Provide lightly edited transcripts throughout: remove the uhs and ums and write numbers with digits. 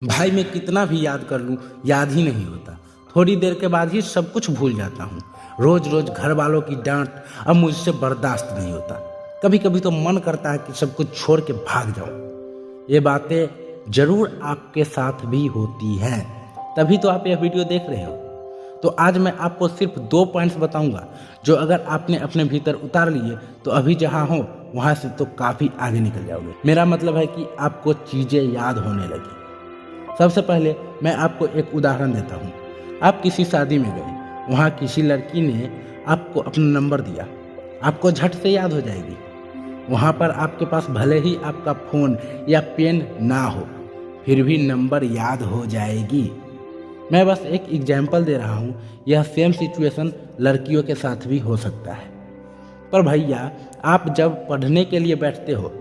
भाई मैं कितना भी याद कर लूँ याद ही नहीं होता। थोड़ी देर के बाद ही सब कुछ भूल जाता हूँ। रोज रोज घर वालों की डांट अब मुझसे बर्दाश्त नहीं होता। कभी कभी तो मन करता है कि सब कुछ छोड़ के भाग जाऊँ। ये बातें जरूर आपके साथ भी होती हैं, तभी तो आप यह वीडियो देख रहे हो। तो आज मैं आपको सिर्फ 2 पॉइंट्स बताऊंगा जो अगर आपने अपने भीतर उतार लिए तो अभी जहाँ हो वहाँ से तो काफ़ी आगे निकल जाओगे। मेरा मतलब है कि आपको चीज़ें याद होने लगी। सबसे पहले मैं आपको एक उदाहरण देता हूँ। आप किसी शादी में गए, वहाँ किसी लड़की ने आपको अपना नंबर दिया, आपको झट से याद हो जाएगी। वहाँ पर आपके पास भले ही आपका फ़ोन या पेन ना हो, फिर भी नंबर याद हो जाएगी। मैं बस एक एग्जाम्पल दे रहा हूँ, यह सेम सिचुएशन लड़कियों के साथ भी हो सकता है। पर भैया, आप जब पढ़ने के लिए बैठते हो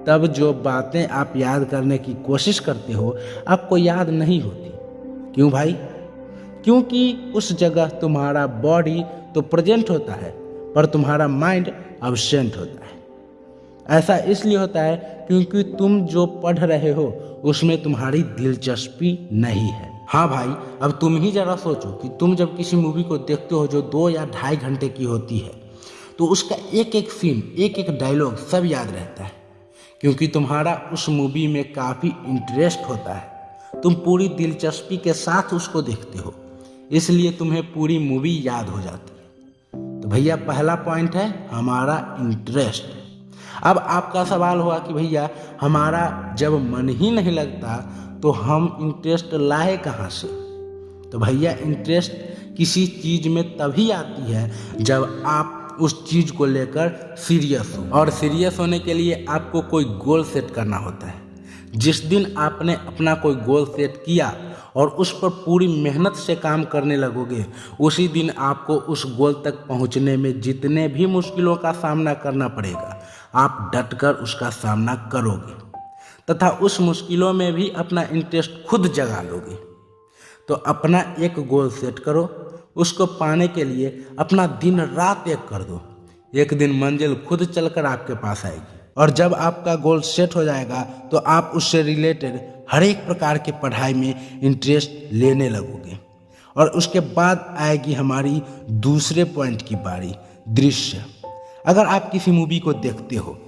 तब जो बातें आप याद करने की कोशिश करते हो आपको याद नहीं होती। क्यों भाई? क्योंकि उस जगह तुम्हारा बॉडी तो प्रेजेंट होता है पर तुम्हारा माइंड अब्सेंट होता है। ऐसा इसलिए होता है क्योंकि तुम जो पढ़ रहे हो उसमें तुम्हारी दिलचस्पी नहीं है। हाँ भाई, अब तुम ही जरा सोचो कि तुम जब किसी मूवी को देखते हो जो 2 या ढाई घंटे की होती है तो उसका एक एक सीन, एक एक डायलॉग सब याद रहता है, क्योंकि तुम्हारा उस मूवी में काफ़ी इंटरेस्ट होता है। तुम पूरी दिलचस्पी के साथ उसको देखते हो, इसलिए तुम्हें पूरी मूवी याद हो जाती है। तो भैया पहला पॉइंट है हमारा इंटरेस्ट। अब आपका सवाल हुआ कि भैया हमारा जब मन ही नहीं लगता तो हम इंटरेस्ट लाए कहाँ से? तो भैया इंटरेस्ट किसी चीज़ में तभी आती है जब आप उस चीज़ को लेकर सीरियस हो, और सीरियस होने के लिए आपको कोई गोल सेट करना होता है। जिस दिन आपने अपना कोई गोल सेट किया और उस पर पूरी मेहनत से काम करने लगोगे, उसी दिन आपको उस गोल तक पहुंचने में जितने भी मुश्किलों का सामना करना पड़ेगा, आप डटकर उसका सामना करोगे तथा उस मुश्किलों में भी अपना इंटरेस्ट खुद जगा लोगे। तो अपना एक गोल सेट करो, उसको पाने के लिए अपना दिन रात एक कर दो। एक दिन मंजिल खुद चलकर आपके पास आएगी, और जब आपका गोल सेट हो जाएगा तो आप उससे रिलेटेड हर एक प्रकार के पढ़ाई में इंटरेस्ट लेने लगोगे। और उसके बाद आएगी हमारी दूसरे पॉइंट की बारी, दृश्य। अगर आप किसी मूवी को देखते हो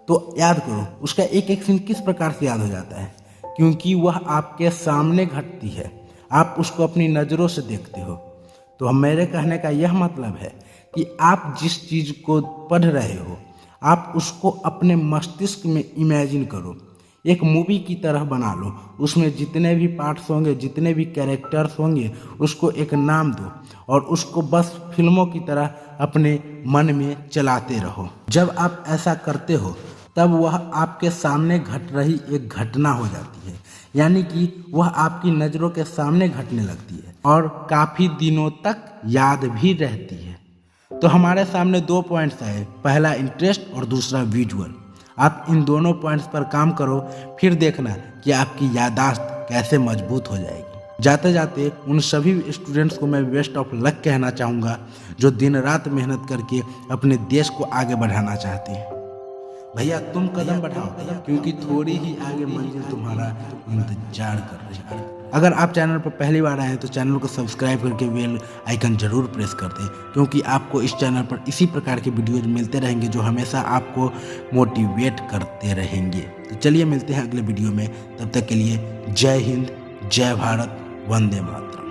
तो याद करो उसका एक एक सीन किस प्रकार से याद हो जाता है, क्योंकि वह आपके सामने घटती है, आप उसको अपनी नज़रों से देखते हो। तो मेरे कहने का यह मतलब है कि आप जिस चीज़ को पढ़ रहे हो आप उसको अपने मस्तिष्क में इमेजिन करो, एक मूवी की तरह बना लो। उसमें जितने भी पार्ट्स होंगे, जितने भी कैरेक्टर्स होंगे, उसको एक नाम दो और उसको बस फिल्मों की तरह अपने मन में चलाते रहो। जब आप ऐसा करते हो तब वह आपके सामने घट रही एक घटना हो जाती है, यानी कि वह आपकी नज़रों के सामने घटने लगती है और काफ़ी दिनों तक याद भी रहती है। तो हमारे सामने 2 पॉइंट्स आए, पहला इंटरेस्ट और दूसरा विजुअल। आप इन दोनों पॉइंट्स पर काम करो, फिर देखना कि आपकी याददाश्त कैसे मजबूत हो जाएगी। जाते जाते उन सभी स्टूडेंट्स को मैं बेस्ट ऑफ लक कहना चाहूँगा जो दिन रात मेहनत करके अपने देश को आगे बढ़ाना चाहते हैं। भैया तुम कदम बढ़ाओ, क्योंकि थोड़ी ही आगे मंजिल तुम्हारा इंतजार कर रही है। अगर आप चैनल पर पहली बार आए हैं तो चैनल को सब्सक्राइब करके बेल आइकन जरूर प्रेस कर दें, क्योंकि आपको इस चैनल पर इसी प्रकार के वीडियोज मिलते रहेंगे जो हमेशा आपको मोटिवेट करते रहेंगे। तो चलिए मिलते हैं अगले वीडियो में, तब तक के लिए जय हिंद, जय भारत, वंदे मातरम।